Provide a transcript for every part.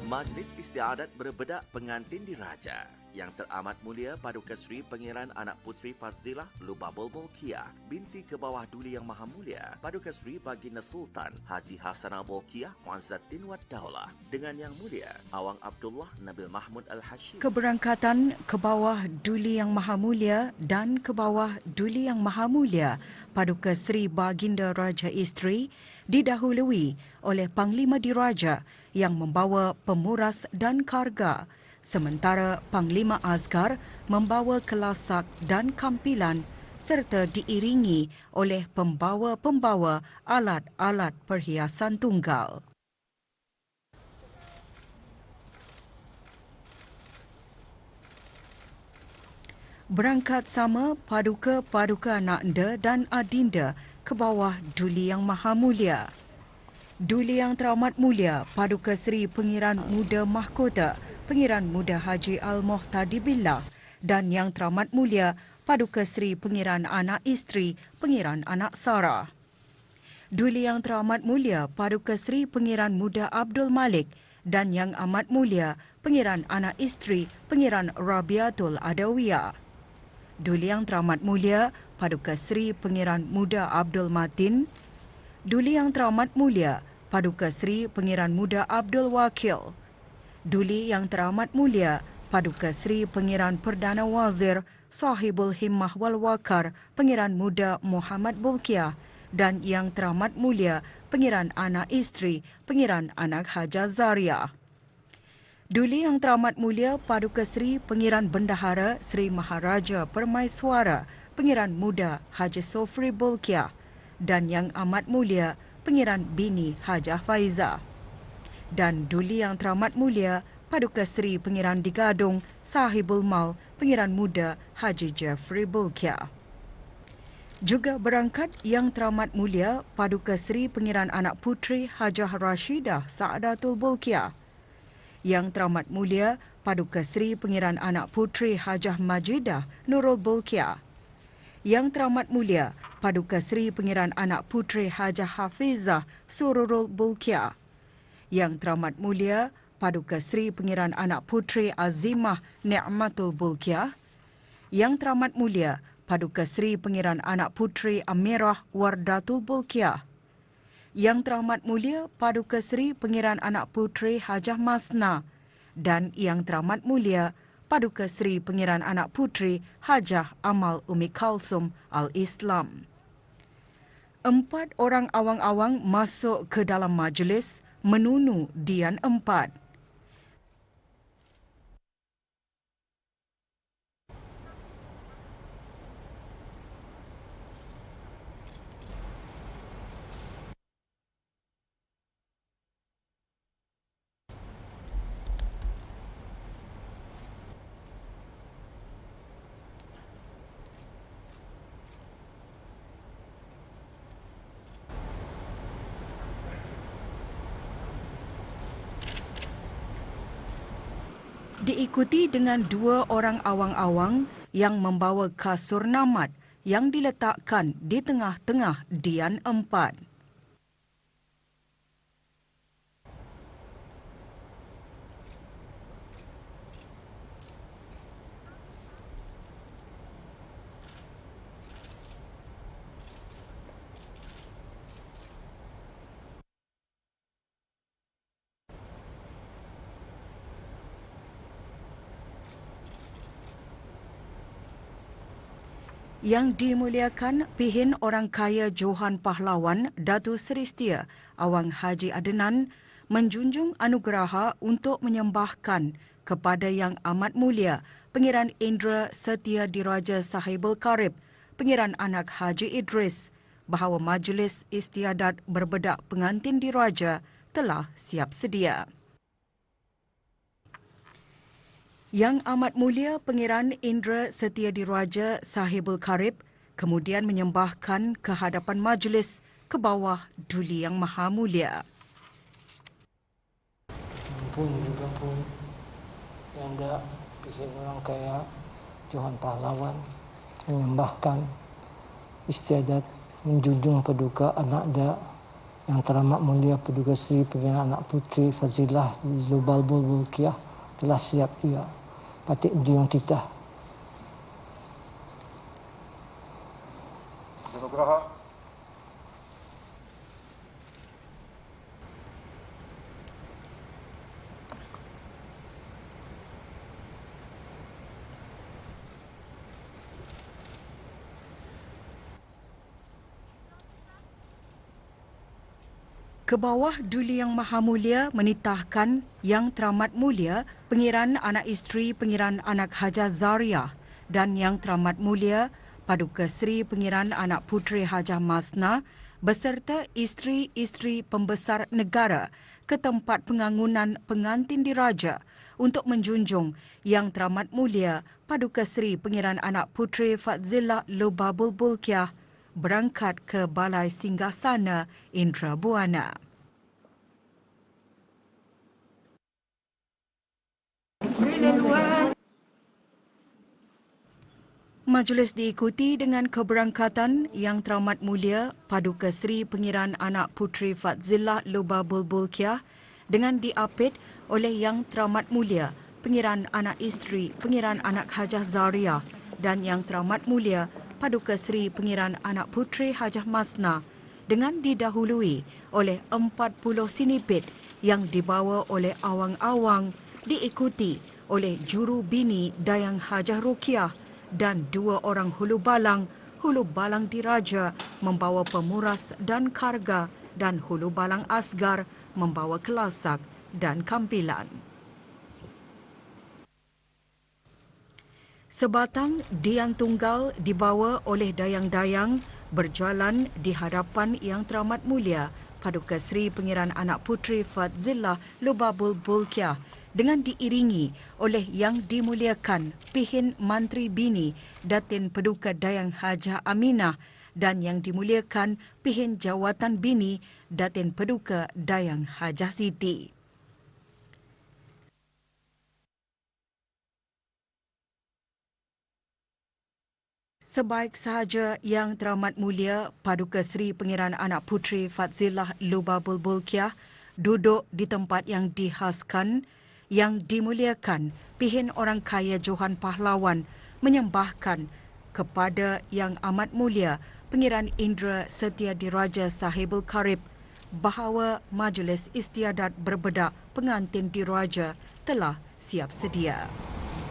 Majlis Istiadat berbedak pengantin diraja yang teramat mulia Paduka Seri Pangeran Anak Puteri Fazlilah Lubabul Bolkiah binti ke bawah Duli Yang Maha Mulia Paduka Seri Baginda Sultan Haji Hasanah Bolkiah Muazzaddin Wad Daulah dengan Yang Mulia Awang Abdullah Nabil Mahmud Al-Hashim. Keberangkatan ke bawah Duli Yang Maha Mulia dan ke bawah Duli Yang Maha Mulia Paduka Seri Baginda Raja Isteri didahului oleh Panglima Diraja yang membawa pemuras dan karga, sementara Panglima Askar membawa kelasak dan kampilan serta diiringi oleh pembawa-pembawa alat-alat perhiasan tunggal. Berangkat sama paduka-paduka ananda dan adinda ke bawah Duli Yang Maha Mulia. Duli Yang Teramat Mulia Paduka Seri Pengiran Muda Mahkota Pengiran Muda Haji Al-Muhtadi Billah dan Yang Teramat Mulia Paduka Seri Pengiran Anak Isteri Pengiran Anak Sarah. Duli Yang Teramat Mulia Paduka Seri Pengiran Muda Abdul Malik dan Yang Amat Mulia Pengiran Anak Isteri Pengiran Rabiatul Adawiyah. Duli Yang Teramat Mulia Paduka Seri Pengiran Muda Abdul Matin. Duli Yang Teramat Mulia Paduka Seri Pengiran Muda Abdul Wakil. Duli Yang Teramat Mulia Paduka Seri Pengiran Perdana Wazir Sahibul Himmah wal Wakar Pengiran Muda Muhammad Bolkiah dan Yang Teramat Mulia Pengiran Anak Isteri Pengiran Anak Haja Zaria. Duli Yang Teramat Mulia Paduka Seri Pengiran Bendahara Seri Maharaja Permaiswara Pengiran Muda Haji Sofri Bolkiah dan Yang Amat Mulia Pengiran Bini Hajah Faizah. Dan Duli Yang Teramat Mulia Paduka Seri Pengiran Digadung Sahibul Mal Pengiran Muda Haji Jeffrey Bolkiah. Juga berangkat Yang Teramat Mulia Paduka Seri Pengiran Anak Puteri Hajah Rashidah Saadatul Bolkiah. Yang Teramat Mulia Paduka Seri Pengiran Anak Puteri Hajah Majidah Nurul Bolkiah. Yang Teramat Mulia Paduka Seri Pengiran Anak Puteri Hajah Hafizah Sururul Bolkiah. Yang Teramat Mulia Paduka Seri Pengiran Anak Puteri Azimah Ni'matul Bolkiah. Yang Teramat Mulia Paduka Seri Pengiran Anak Puteri Amirah Wardatul Bolkiah. Yang Teramat Mulia Paduka Seri Pengiran Anak Puteri Hajah Masna dan Yang Teramat Mulia Paduka Seri Pengiran Anak Puteri Hajah Amal Umi Kalsum Al-Islam. 4 orang awang-awang masuk ke dalam majlis menunu Dian 4. Diikuti dengan 2 orang awang-awang yang membawa kasur namat yang diletakkan di tengah-tengah Dian 4. Yang dimuliakan Pihin Orang Kaya Johan Pahlawan Datuk Seri Setia Awang Haji Adnan menjunjung anugerah untuk menyembahkan kepada Yang Amat Mulia Pengiran Indra Setia Diraja Sahibul Karib Pengiran Anak Haji Idris bahawa Majlis Istiadat berbedak pengantin diraja telah siap sedia. Yang Amat Mulia Pengiran Indra Setia Diraja Sahibul Karib kemudian menyembahkan ke hadapan majlis ke bawah Duli Yang Maha Mulia. Pun juga pun yang ada Pihin Orang Kaya Johan Pahlawan menyembahkan istiadat menjunjung paduka anak da Yang Teramat Mulia Paduka Seri Pengiran Anak Puteri Fazilah Lubalbul Bulkiah telah siap juga. Patik Diung Titah. Kebawah Duli Yang Maha Mulia menitahkan Yang Teramat Mulia Pengiran Anak Isteri Pengiran Anak Hajah Zariah dan Yang Teramat Mulia Paduka Seri Pengiran Anak Puteri Hajah Masna beserta isteri-isteri pembesar negara ke tempat pengangunan pengantin diraja untuk menjunjung Yang Teramat Mulia Paduka Seri Pengiran Anak Puteri Fazilah Lubabul Bulkiah berangkat ke Balai Singgasana Indra Buana. Majlis diikuti dengan keberangkatan Yang Teramat Mulia Paduka Seri Pengiran Anak Puteri Fazilah Lubabul Bulkiah dengan diapit oleh Yang Teramat Mulia Pengiran Anak Isteri Pengiran Anak Hajah Zariah dan Yang Teramat Mulia Paduka Seri Pengiran Anak Puteri Hajah Masna dengan didahului oleh 40 sinipit yang dibawa oleh awang-awang diikuti oleh juru bini Dayang Hajah Rukiah dan 2 orang hulu balang diraja membawa pemuras dan karga dan hulu balang asgar membawa kelasak dan kampilan. Sebatang dian tunggal dibawa oleh dayang-dayang berjalan di hadapan Yang Teramat Mulia Paduka Seri Pengiran Anak Puteri Fazilah Lubabul Bulkiah dengan diiringi oleh Yang Dimuliakan Pihin Mantri Bini Datin Paduka Dayang Hajah Aminah dan Yang Dimuliakan Pihin Jawatan Bini Datin Paduka Dayang Hajah Siti. Sebaik sahaja Yang Teramat Mulia Paduka Seri Pengiran Anak Puteri Fazilah Lubabul Bulkiah duduk di tempat yang dihaskan, Yang Dimuliakan Pihin Orang Kaya Johan Pahlawan menyembahkan kepada Yang Amat Mulia Pengiran Indra Setia Diraja Sahibul Karib bahawa majlis istiadat berbedak pengantin diraja telah siap sedia.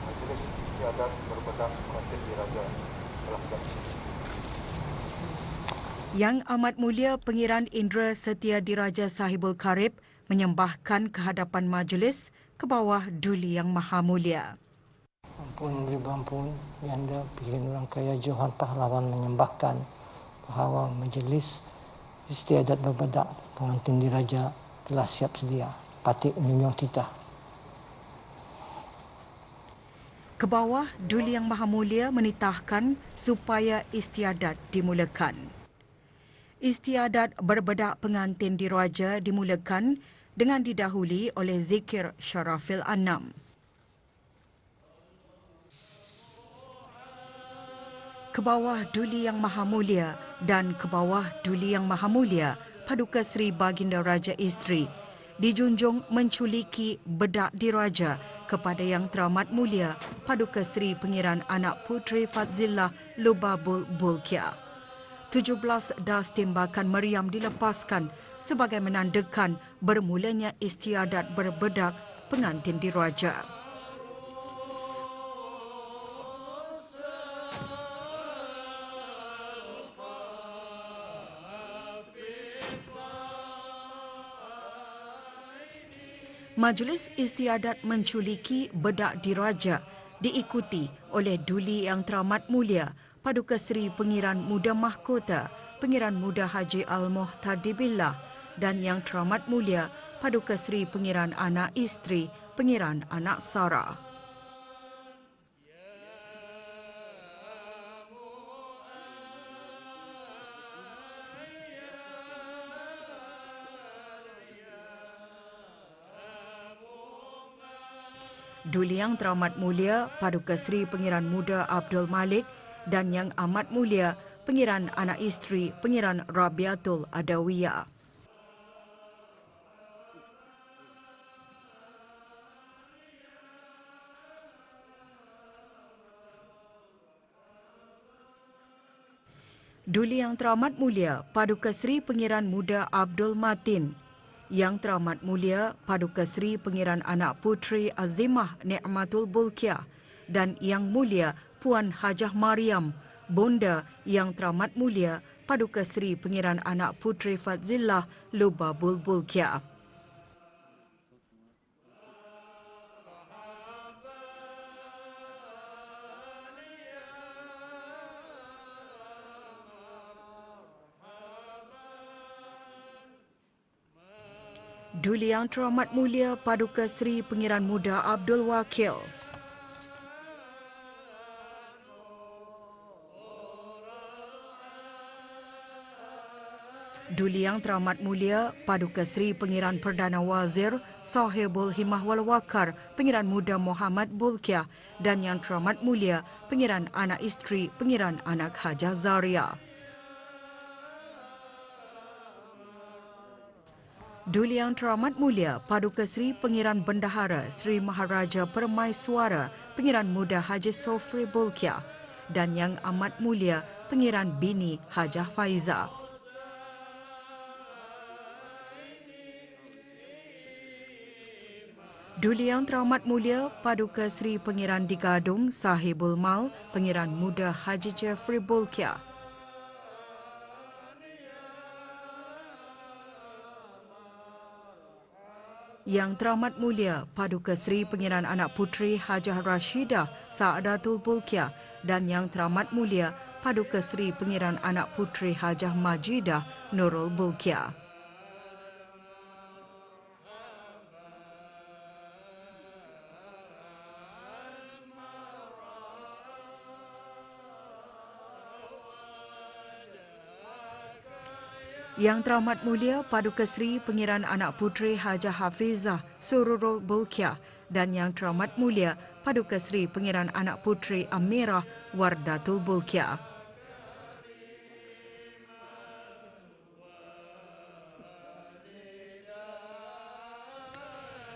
Majlis istiadat berbedak pengantin diraja telah siap sedia. Yang Amat Mulia Pengiran Indra Setia Diraja Sahibul Karib menyembahkan ke hadapan majlis ke bawah Duli Yang Maha Mulia. Ampun beri ampun, Yanda Pihin Orang Kaya Johan Pahlawan menyembahkan bahawa majlis istiadat berbedak pengantin diraja telah siap sedia. Patik Nyunyong Titah. Ke bawah Duli Yang Maha Mulia menitahkan supaya istiadat dimulakan. Istiadat berbedak pengantin diraja dimulakan dengan didahului oleh zikir Syarafil Anam. Ke bawah Duli Yang Maha Mulia dan ke bawah Duli Yang Maha Mulia Paduka Seri Baginda Raja Isteri dijunjung menculiki bedak diraja kepada Yang Teramat Mulia Paduka Seri Pengiran Anak Puteri Fazilah Lubabul Bulkiah. 17 das tembakan meriam dilepaskan sebagai menandakan bermulanya istiadat berbedak pengantin diraja. Majlis istiadat menculiki bedak diraja diikuti oleh Duli Yang Teramat Mulia Paduka Seri Pengiran Muda Mahkota, Pengiran Muda Haji Al-Muhtadibillah dan Yang Teramat Mulia Paduka Seri Pengiran Anak Isteri, Pengiran Anak Sara. Duli Yang Teramat Mulia Paduka Seri Pengiran Muda Abdul Malik dan Yang Amat Mulia Pengiran Anak Isteri Pengiran Rabiatul Adawiyah. Duli Yang Teramat Mulia Paduka Seri Pengiran Muda Abdul Matin, Yang Teramat Mulia Paduka Seri Pengiran Anak Puteri Azimah Ni'matul Bulkiah dan Yang Mulia Puan Hajah Mariam, Bonda Yang Teramat Mulia Paduka Seri Pengiran Anak Puteri Fadzillah Lubabul Bulkiah. Duli Yang Teramat Mulia Paduka Seri Pengiran Muda Abdul Wakil, Duli Yang Teramat Mulia Paduka Seri Pengiran Perdana Wazir Sahibul Himmah wal Waqar Pengiran Muda Muhammad Bulkiah dan Yang Teramat Mulia Pengiran Anak Isteri Pengiran Anak Hajah Zaria. Duli Yang Teramat Mulia Paduka Seri Pengiran Bendahara Seri Maharaja Permaiswara Pengiran Muda Haji Sofri Bulkiah dan Yang Amat Mulia Pengiran Bini Hajah Faiza. Duli Yang Teramat Mulia Paduka Seri Pengiran Digadung Sahibul Mal Pengiran Muda Haji Jeffrey Bulkiah. Yang Teramat Mulia Paduka Seri Pengiran Anak Puteri Hajah Rashidah Saadatul Bulkiah dan Yang Teramat Mulia Paduka Seri Pengiran Anak Puteri Hajah Majidah Nurul Bulkiah. Yang Teramat Mulia Paduka Seri Pengiran Anak Puteri Hajah Hafizah Sururul Bulkiah dan Yang Teramat Mulia Paduka Seri Pengiran Anak Puteri Amirah Wardatul Bulkiah.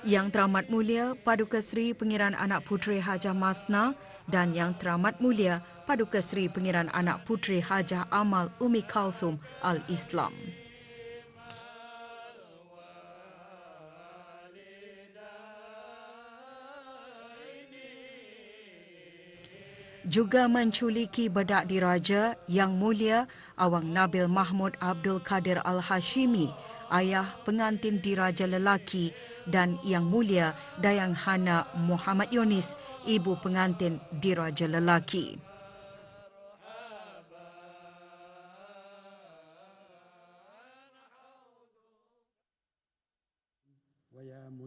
Yang Teramat Mulia Paduka Seri Pengiran Anak Puteri Hajah Masna dan Yang Teramat Mulia Paduka Seri Pengiran Anak Puteri Hajah Amal Umi Kalsum Al-Islam. Juga menculiki bedak diraja Yang Mulia Awang Nabil Mahmud Abdul Kadir Al-Hashimi, ayah pengantin diraja lelaki, dan Yang Mulia Dayang Hana Muhammad Yunis, ibu pengantin diraja lelaki.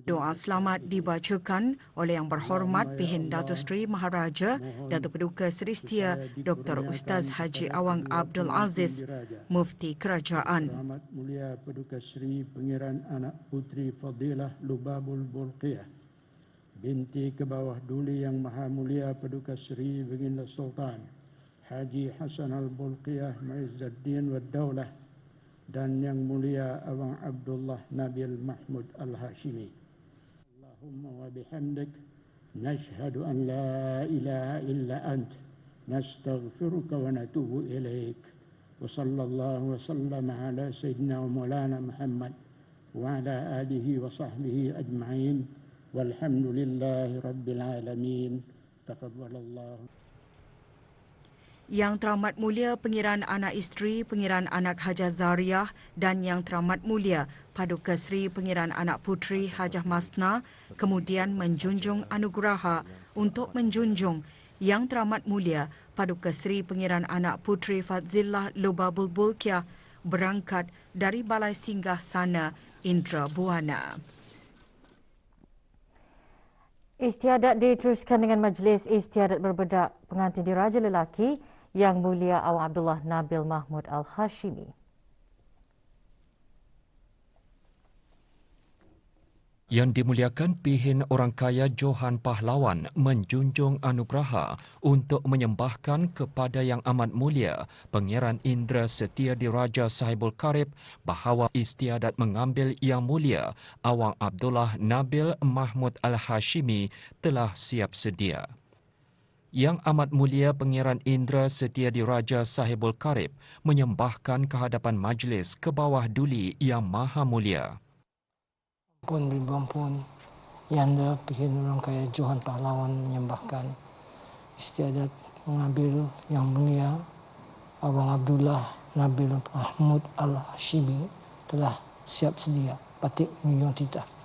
Doa selamat dibacakan oleh Yang Berhormat Pihin Datuk Seri Maharaja Datuk Paduka Seri Setia Dr. Ustaz Haji Awang Abdul Aziz, Mufti Kerajaan. Amat Mulia Paduka Seri Pengiran Anak Puteri Fadilah Lubabul Bulkiah, binti ke bawah Duli Yang Maha Mulia Paduka Seri Baginda Sultan Haji Hasan Al-Bulkiah Maizuddin Wad Daulah dan Yang Mulia Awang Abdullah Nabil Mahmud Al-Hashimi. Allahumma wa bihamdik nashhadu an la ilaha illa ant nastaghfiruka wa natubu ilaik. Wa sallallahu wa sallama ala sayyidina wa maulana Muhammad wa ala alihi wa sahbihi ajma'in. Walhamdulillahi rabbil alamin. Taqabbalallahu. Yang Teramat Mulia Pengiran Anak Isteri Pengiran Anak Hajah Zariah dan Yang Teramat Mulia Paduka Seri Pengiran Anak Puteri Hajah Masna kemudian menjunjung anugerah untuk menjunjung Yang Teramat Mulia Paduka Seri Pengiran Anak Puteri Fadzillah Lubabul Bulkiah berangkat dari Balai Singgah Sana Indra Buana. Istiadat diteruskan dengan majlis istiadat berbedak pengantin diraja lelaki Yang Mulia Awang Abdullah Nabil Mahmud Al-Hashimi. Yang dimuliakan Pihin Orang Kaya Johan Pahlawan menjunjung anugerah untuk menyembahkan kepada Yang Amat Mulia Pangeran Indra Setia Diraja Sahibul Karib bahawa istiadat mengambil Yang Mulia Awang Abdullah Nabil Mahmud Al-Hashimi telah siap sedia. Yang Amat Mulia Pangeran Indra Setiadiraja Sahibul Karib menyembahkan kehadapan majlis ke bawah duli Yang Maha Mulia. Ampun ribu ampun, Yanda Pihin Rangkaya Johan Pahlawan menyembahkan istiadat mengambil Yang Mulia Abang Abdullah Nabil Mahmud Al-Hashimi telah siap sedia patik menyunjung titah.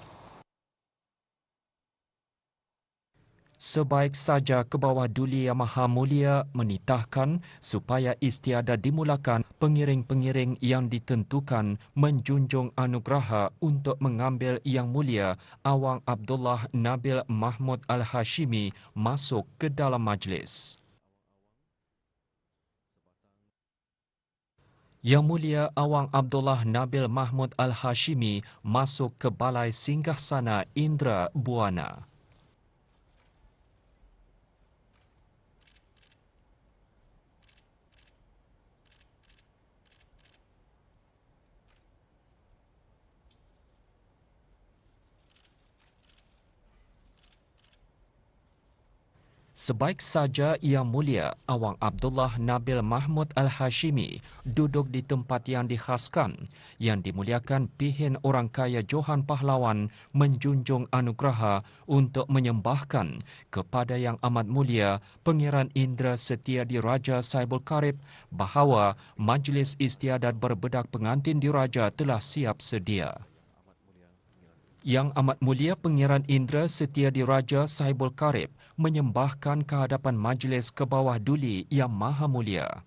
Sebaik saja ke bawah duli Yang Maha Mulia menitahkan supaya istiadat dimulakan pengiring-pengiring yang ditentukan menjunjung anugerah untuk mengambil Yang Mulia Awang Abdullah Nabil Mahmud Al-Hashimi masuk ke dalam majlis. Yang Mulia Awang Abdullah Nabil Mahmud Al-Hashimi masuk ke Balai Singgahsana Indra Buana. Sebaik saja Yang Mulia Awang Abdullah Nabil Mahmud Al-Hashimi duduk di tempat yang dikhaskan, yang dimuliakan pihin orang kaya Johan Pahlawan menjunjung anugerah untuk menyembahkan kepada Yang Amat Mulia Pangeran Indra Setiadiraja Sahibul Karib bahawa majlis istiadat berbedak pengantin diraja telah siap sedia. Yang Amat Mulia Pangeran Indra Setiadiraja Sahibul Karib menyembahkan kehadapan majlis ke bawah duli Yang Maha Mulia.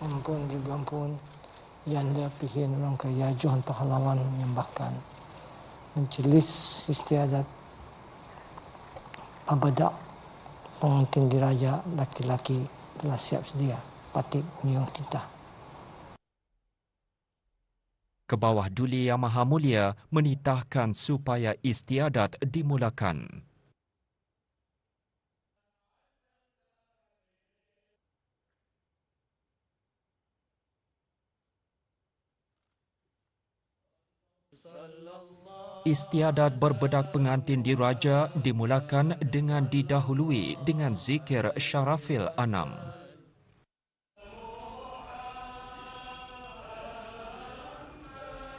Ampun ribu ampun, Yanda Pihin Rangkaya Johan Pahlawan menyembahkan majlis istiadat abadak pengantin diraja laki-laki telah siap sedia patik menyunjung titah. Ke bawah duli Yang Maha Mulia menitahkan supaya istiadat dimulakan. Istiadat berbedak pengantin diraja dimulakan dengan didahului dengan zikir Syarafil Anam.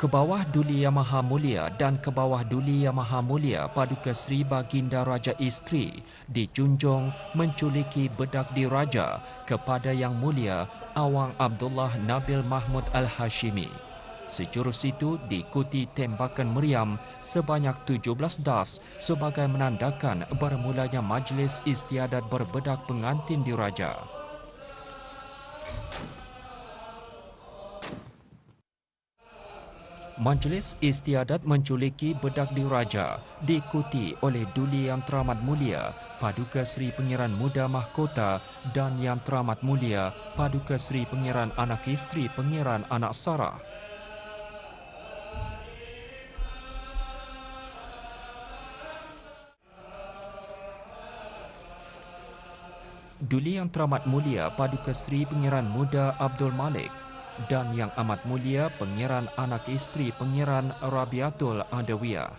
Ke bawah duli Yang Maha Mulia dan ke bawah duli Yang Maha Mulia Paduka Seri Baginda Raja Isteri dijunjung menculiki bedak diraja kepada Yang Mulia Awang Abdullah Nabil Mahmud Al-Hashimi. Sejurus itu diikuti tembakan meriam sebanyak 17 das sebagai menandakan bermulanya majlis istiadat berbedak pengantin diraja. Majlis istiadat menculiki bedak diraja diikuti oleh Duli Yang Teramat Mulia Paduka Seri Pangeran Muda Mahkota dan Yang Teramat Mulia Paduka Seri Pangeran Anak Isteri Pangeran Anak Sarah. Duli Yang Teramat Mulia Paduka Seri Pangeran Muda Abdul Malik dan Yang Amat Mulia Pangeran Anak Isteri Pangeran Rabiatul Adawiyah.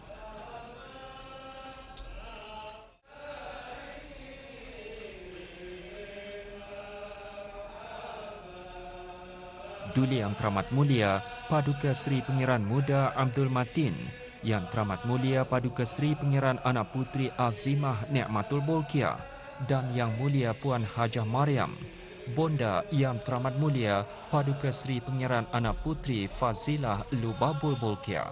Duli Yang Teramat Mulia Paduka Seri Pangeran Muda Abdul Matin, Yang Teramat Mulia Paduka Seri Pangeran Anak Puteri Azimah Ni'matul Bolkiah dan Yang Mulia Puan Hajah Mariam, Bonda Yang Teramat Mulia Paduka Seri Pangeran Anak Puteri Fazilah Lubabul Bolkiah.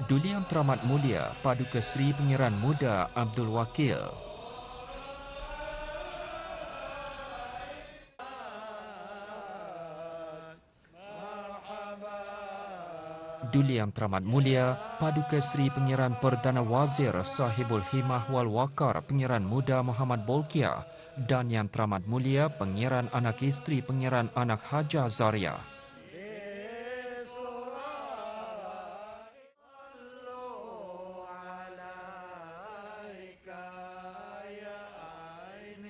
Duli Yang Teramat Mulia Paduka Seri Pangeran Muda Abdul Wakil, Duli Yang Teramat Mulia Paduka Seri Pangeran Perdana Wazir Sahibul Himah wal Waqar Pangeran Muda Muhammad Bolkiah dan Yang Teramat Mulia Pangeran Anak Isteri Pangeran Anak Haja Zaria.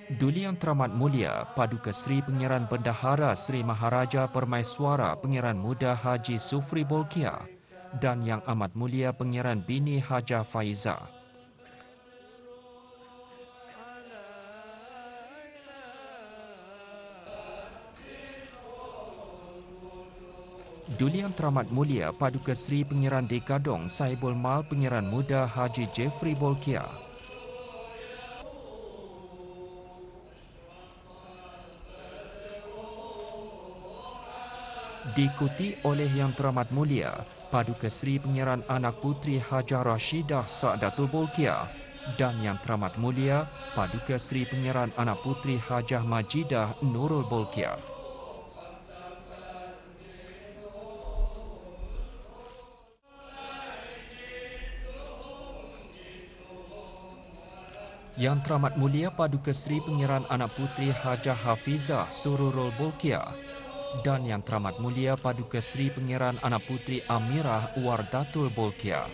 Duli Yang Teramat Mulia Paduka Seri Pengiran Bendahara Seri Maharaja Permaiswara Pengiran Muda Haji Sufri Bolkiah dan Yang Amat Mulia Pengiran Bini Hajah Faiza. Duli Yang Teramat Mulia Paduka Seri Pengiran Dekadong Sahibul Mal Pengiran Muda Haji Jeffrey Bolkiah. Diikuti oleh Yang Teramat Mulia Paduka Seri Pengiran Anak Puteri Hajah Rashidah Sa'datul Bolkiah dan Yang Teramat Mulia Paduka Seri Pengiran Anak Puteri Hajah Majidah Nurul Bolkiah. Yang Teramat Mulia Paduka Seri Pengiran Anak Puteri Hajah Hafizah Sururul Bolkiah dan Yang Teramat Mulia Paduka Seri Pengiran Anak Puteri Amirah Wardatul Bolkiah.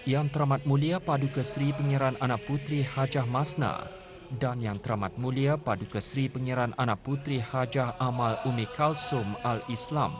Yang Teramat Mulia Paduka Seri Pengiran Anak Puteri Hajah Masna dan Yang Teramat Mulia Paduka Seri Pengiran Anak Puteri Hajah Amal Umi Kalsum Al-Islam.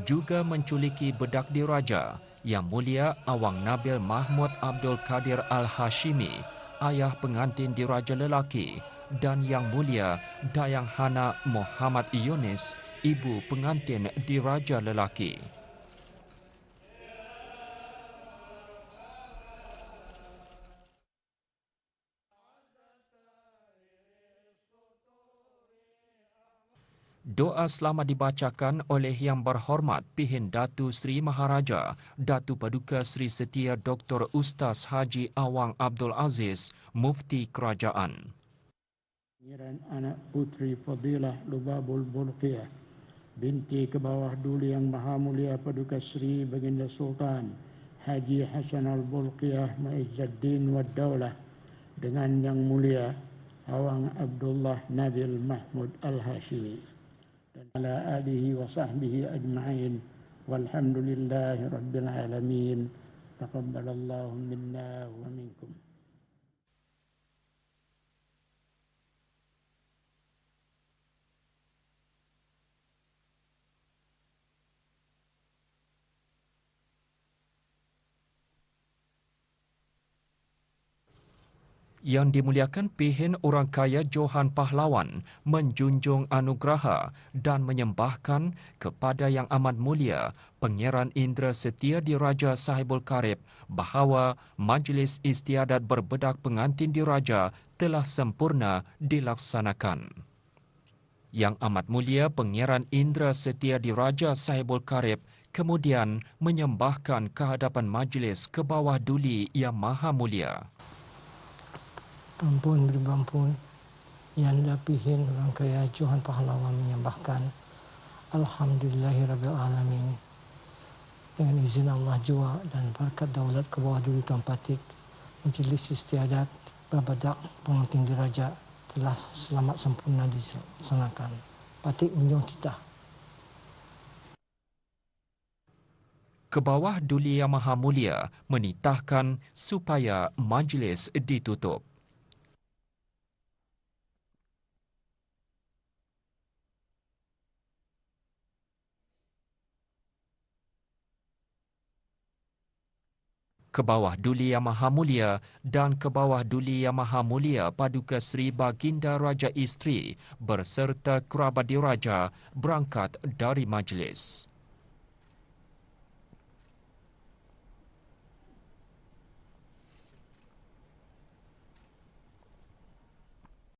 Juga menculiki bedak diraja Yang Mulia Awang Nabil Mahmud Abdul Kadir Al-Hashimi, ayah pengantin diraja lelaki, dan Yang Mulia Dayang Hana Muhammad Yunis, ibu pengantin diraja lelaki. Doa selamat dibacakan oleh Yang Berhormat Pihin Datu Seri Maharaja Datu Paduka Seri Setia Dr. Ustaz Haji Awang Abdul Aziz, Mufti Kerajaan. Pengiran Anak Puteri Fadilah Lubabul Bolkiah binti ke bawah Duli Yang Maha Mulia Paduka Seri Baginda Sultan Haji Hasan Al-Bolkiah Ma'izzaddin Wad Daulah dengan Yang Mulia Awang Abdullah Nabil Mahmud Al-Hashimi dan ala alihi wa sahbihi ajma'in walhamdulillahi rabbil alamin. Taqabbalallahu minna wa minkum. Yang dimuliakan Pihin Orang Kaya Johan Pahlawan menjunjung anugerah dan menyembahkan kepada Yang Amat Mulia Pangeran Indra Setia Diraja Sahibul Karib bahawa Majlis Istiadat Berbedak Pengantin Diraja telah sempurna dilaksanakan. Yang Amat Mulia Pangeran Indra Setia Diraja Sahibul Karib kemudian menyembahkan kehadapan Majlis ke bawah Duli Yang Maha Mulia. Ampun beri ampun, Yanda Pihin Orang Kaya Johan Pahlawan menyembahkan Alhamdulillahirabbil alamin. Dengan izin Allah jua dan berkat daulat ke bawah Duli Tuan Patik, Majlis Istiadat Berbedak Pengantin Diraja telah selamat sempurna dilaksanakan. Patik menjunjung titah. Ke bawah Duli Yang Maha Mulia menitahkan supaya majlis ditutup. Ke bawah Duli Yang Maha Mulia dan ke bawah Duli Yang Maha Mulia Paduka Seri Baginda Raja Isteri berserta kerabat diraja berangkat dari majlis.